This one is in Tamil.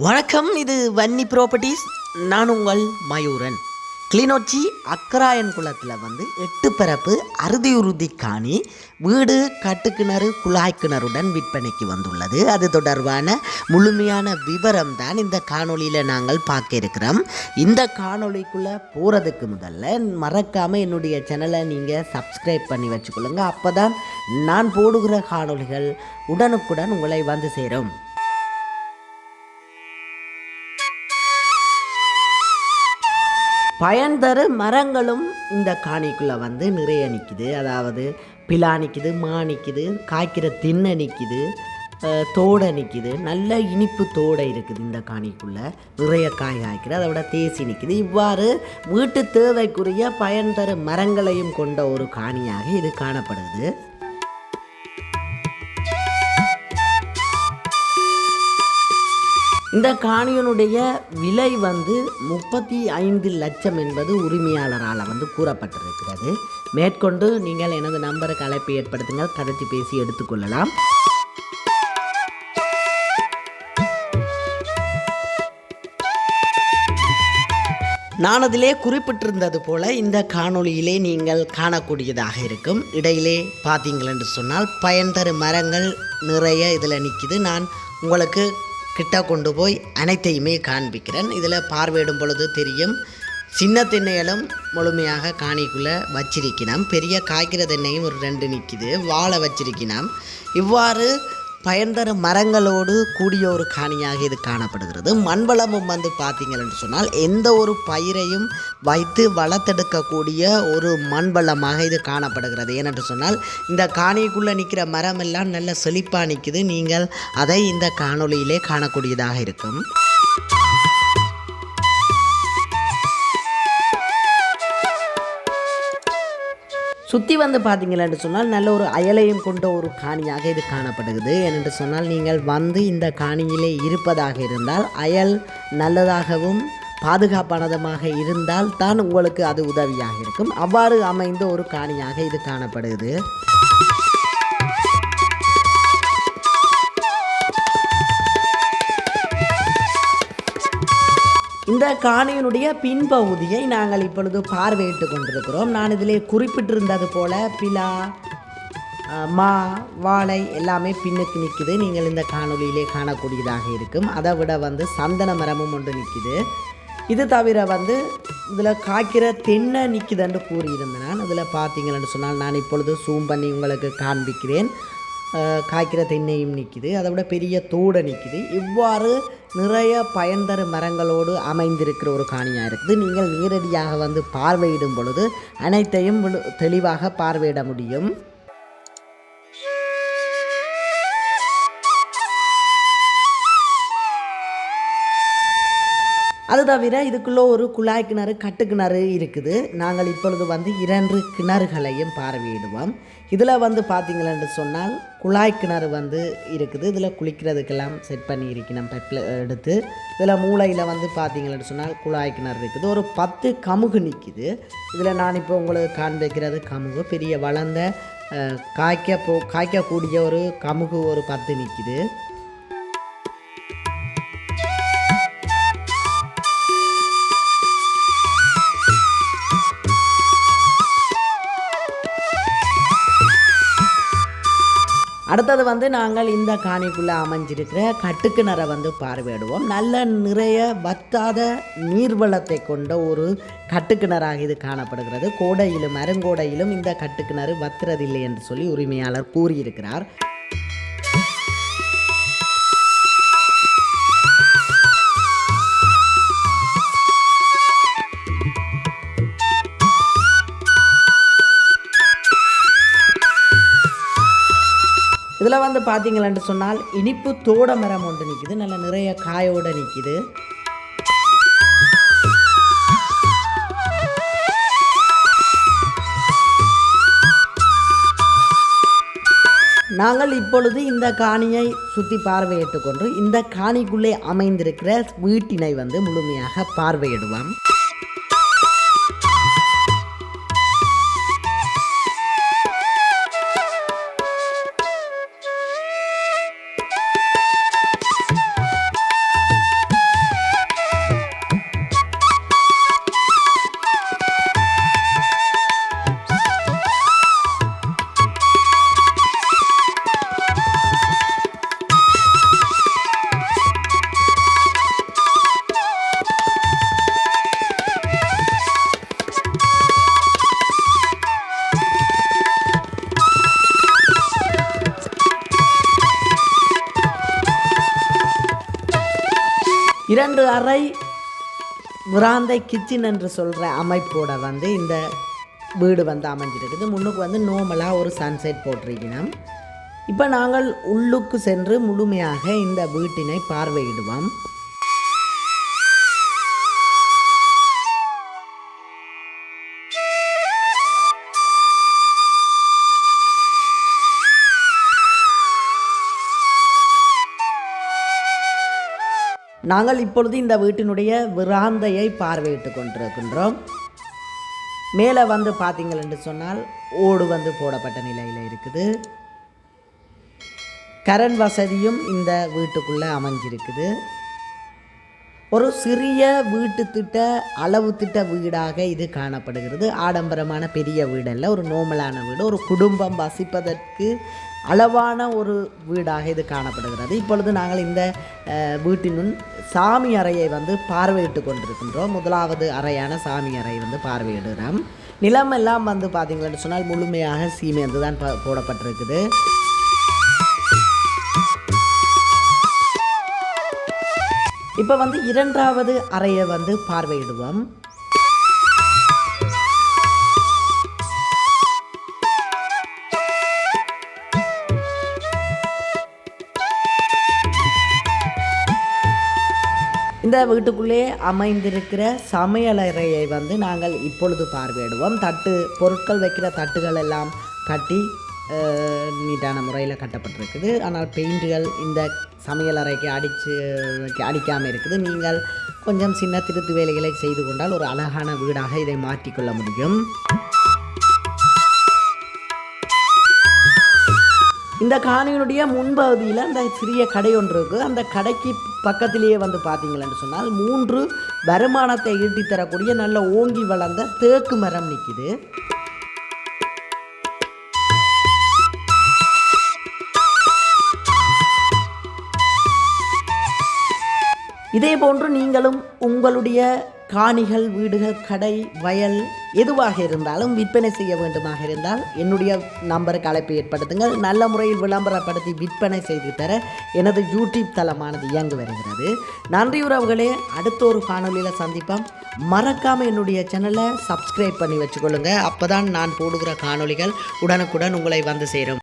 வணக்கம், இது வன்னி ப்ராப்பர்ட்டிஸ். நான் உங்கள் மயூரன். கிளிநொச்சி அக்கராயன் குளத்தில் 8 பரப்பு அறுதி காணி வீடு கட்டுக்கிணறு குழாய் கிணறுடன் விற்பனைக்கு வந்துள்ளது. அது தொடர்பான முழுமையான விவரம் தான் இந்த காணொலியில் நாங்கள் பார்க்க இருக்கிறோம். இந்த காணொலிக்குள்ளே போகிறதுக்கு முதல்ல மறக்காமல் என்னுடைய சேனலை நீங்கள் சப்ஸ்கிரைப் பண்ணி வச்சுக்கொள்ளுங்க. அப்போ தான் நான் போடுகிற காணொலிகள் உடனுக்குடன் உங்களை வந்து சேரும். பயன் தர மரங்களும் இந்த காணிக்குள்ளே நிறைய நிற்கிது. அதாவது பிலா நிற்கிது, மா நிற்கிது, காய்க்கிற திண்ணை நிற்கிது, தோடை நிற்கிது. நல்ல இனிப்பு தோடை இருக்குது இந்த காணிக்குள்ளே. நிறைய காய் காய்க்கிறது. அதை விட தேசி நிற்கிது. இவ்வாறு வீட்டு தேவைக்குரிய பயன் தர மரங்களையும் கொண்ட ஒரு காணியாக இது காணப்படுது. இந்த காணியனுடைய விலை 35 லட்சம் என்பது உரிமையாளரால் கூறப்பட்டிருக்கிறது. மேற்கொண்டு நீங்கள் எனது நம்பருக்கு அழைப்பை ஏற்படுத்துங்கள், கதைச்சி பேசி எடுத்துக்கொள்ளலாம். நான் அதிலே குறிப்பிட்டிருந்தது போல இந்த காணொளியிலே நீங்கள் காணக்கூடியதாக இருக்கும். இடையிலே பார்த்தீங்கள் என்று சொன்னால் பயன் தரும் மரங்கள் நிறைய இதில் நிற்கிது. நான் உங்களுக்கு கிட்ட கொண்டு போய் அனைத்தையுமே காண்பிக்கிறேன். இதில் பார்வையிடும் பொழுது தெரியும், சின்ன தென்னைகளும் முழுமையாக காணிக்குள்ளே வச்சிருக்கணும். பெரிய காய்க்கிற தென்னையும் ஒரு 2 நிற்கிது. வாழை வச்சிருக்கணும். இவ்வாறு பயன்தர மரங்களோடு கூடிய ஒரு காணியாக இது காணப்படுகிறது. மண்வளமும் பார்த்தீங்கள் என்று சொன்னால் எந்த ஒரு பயிரையும் வைத்து வளர்த்தெடுக்கக்கூடிய ஒரு மண்வளமாக இது காணப்படுகிறது. ஏனென்று சொன்னால் இந்த காணிக்குள்ளே நிற்கிற மரம் எல்லாம் நல்ல செழிப்பாக நிற்குது. நீங்கள் அதை இந்த காணொளியிலே காணக்கூடியதாக இருக்கும். சுற்றி பார்த்தீங்களென்று சொன்னால் நல்ல ஒரு அயலையும் கொண்ட ஒரு காணியாக இது காணப்படுகிறது. ஏனென்று சொன்னால் நீங்கள் இந்த காணியிலே இருப்பதாக இருந்தால் அயல் நல்லதாகவும் பாதுகாப்பானதுமாக இருந்தால் தான் உங்களுக்கு அது உதவியாக இருக்கும். அவ்வாறு அமைந்த ஒரு காணியாக இது காணப்படுகிறது. இந்த காணியினுடைய பின்பகுதியை நாங்கள் இப்பொழுது பார்வையிட்டு கொண்டிருக்கிறோம். நான் இதிலே குறிப்பிட்டிருந்தது போல பிலா, மா, வாழை எல்லாமே பின்னுக்கு நிற்குது. நீங்கள் இந்த காணொலியிலே காணக்கூடியதாக இருக்கும். அதை விட சந்தன மரமும் ஒன்று நிற்குது. இது தவிர இதில் காய்க்கிற தென்னை நிற்குதுன்னு கூறியிருந்தேன். நான் இதில் பார்த்தீங்கன்னு சொன்னால் நான் இப்பொழுது ஜூம் பண்ணி உங்களுக்கு காண்பிக்கிறேன். காய்க்கிற தென்னையும் நிற்கிது. அதை விட பெரிய தோடை நிற்கிது. இவ்வாறு நிறைய பயன் தரும் மரங்களோடு அமைந்திருக்கிற ஒரு காணியாக இருக்குது. நீங்கள் நேரடியாக பார்வையிடும் பொழுது அனைத்தையும் தெளிவாக பார்வையிட முடியும். அது தவிர இதுக்குள்ளே ஒரு குழாய் கிணறு, கட்டுக்கிணறு இருக்குது. நாங்கள் இப்பொழுது 2 கிணறுகளையும் பார்வையிடுவோம். இதில் பார்த்தீங்களென்று சொன்னால் குழாய் கிணறு இருக்குது. இதில் குளிக்கிறதுக்கெல்லாம் செட் பண்ணி இருக்கணும் பைப்பில் எடுத்து. இதில் மூளையில் பார்த்தீங்களென்று சொன்னால் குழாய் கிணறு இருக்குது. ஒரு 10 கமுகு நிற்கிது. இதில் நான் இப்போ உங்களுக்கு காண்பிக்கிறது கமுகு. பெரிய வளர்ந்த காய்க்கக்கூடிய ஒரு கமுகு ஒரு 10 நிற்கிது. அடுத்தது நாங்கள் இந்த காணிக்குள்ளே அமைஞ்சிருக்கிற கட்டுக்கிணறை பார்வையிடுவோம். நல்ல நிறைய வற்றாத நீர்வளத்தை கொண்ட ஒரு கட்டுக்கிணறாக இது காணப்படுகிறது. கோடையிலும் அருங்கோடையிலும் இந்த கட்டுக்கிணறு வத்துறதில்லை என்று சொல்லி உரிமையாளர் கூறியிருக்கிறார். இதில் பார்த்தீங்களென்று சொன்னால் இனிப்பு தோட மரம் ஒன்று நிற்கிது. நல்ல நிறைய காயோடு நிற்கிது. நாங்கள் இப்பொழுது இந்த காணியை சுற்றி பார்வையிட்டு கொண்டு இந்த காணிக்குள்ளே அமைந்திருக்கிற வீட்டினை முழுமையாக பார்வையிடுவோம். 2 அறை விராந்தை கிச்சன் என்று சொல்கிற அமைப்போட வந்து இந்த வீடு வந்து அமைஞ்சிருக்குது. முன்னுக்கு வந்து நோமலாக ஒரு சன்செட் போட்டிருக்கணும். இப்போ நாங்கள் உள்ளுக்கு சென்று முழுமையாக இந்த வீட்டினை பார்வையிடுவோம். நாங்கள் இப்பொழுது இந்த வீட்டினுடைய விராந்தையை பார்வையிட்டு கொண்டிருக்கின்றோம். மேலே வந்து பார்த்தீங்கள் என்று சொன்னால் ஓடு வந்து போடப்பட்ட நிலையில் இருக்குது. கரண்ட் வசதியும் இந்த வீட்டுக்குள்ளே அமைஞ்சிருக்குது. ஒரு சிறிய வீட்டு திட்ட அளவு திட்ட வீடாக இது காணப்படுகிறது. ஆடம்பரமான பெரிய வீடல்ல, ஒரு நோமலான வீடு, ஒரு குடும்பம் வசிப்பதற்கு அளவான ஒரு வீடாக இது காணப்படுகிறது. இப்பொழுது நாங்கள் இந்த வீட்டினுள் சாமி அறையை வந்து பார்வையிட்டு கொண்டிருக்கின்றோம். முதலாவது அறையான சாமி அறை வந்து பார்வையிடுகிறோம். நிலமெல்லாம் வந்து பார்த்தீங்கன்னு சொன்னால் முழுமையாக சீமெந்து தான் போடப்பட்டிருக்குது. இப்போ வந்து 2வது அறையை வந்து பார்வையிடுவோம். இந்த வீட்டுக்குள்ளே அமைந்திருக்கிற சமையலறையை வந்து நாங்கள் இப்பொழுது பார்வையிடுவோம். பொருட்கள் வைக்கிற தட்டுகள் எல்லாம் கட்டி நீட்டான முறையில் கட்டப்பட்டிருக்குது. ஆனால் பெயிண்ட்டுகள் இந்த சமையலறைக்கு அடிக்காமல் இருக்குது. நீங்கள் கொஞ்சம் சின்ன திருத்து வேலைகளை செய்து கொண்டால் ஒரு அழகான வீடாக இதை மாற்றிக்கொள்ள முடியும். இந்த காணியினுடைய முன்பகுதியில் அந்த சிறிய கடை ஒன்று இருக்குது. அந்த கடைக்கு பக்கத்திலேயே வந்து பார்த்தீங்களன்னு சொன்னால் 3 வருமானத்தை ஈட்டித்தரக்கூடிய நல்ல ஓங்கி வளர்ந்த தேக்கு மரம் நிற்கிது. இதே போன்று நீங்களும் உங்களுடைய காணிகள், வீடுகள், கடை, வயல் எதுவாக இருந்தாலும் விற்பனை செய்ய வேண்டுமாக இருந்தால் என்னுடைய நம்பருக்கு அழைப்பு ஏற்படுத்துங்கள். நல்ல முறையில் விளம்பரப்படுத்தி விற்பனை செய்து தர எனது யூடியூப் தளமானது இயங்கி வருகிறது. நன்றி உறவுகளே, அடுத்த ஒரு காணொலியில் சந்திப்போம். மறக்காமல் என்னுடைய சேனலை சப்ஸ்கிரைப் பண்ணி வச்சுக்கொள்ளுங்கள். அப்போ தான் நான் போடுகிற காணொலிகள் உடனுக்குடன் உங்களை வந்து சேரும்.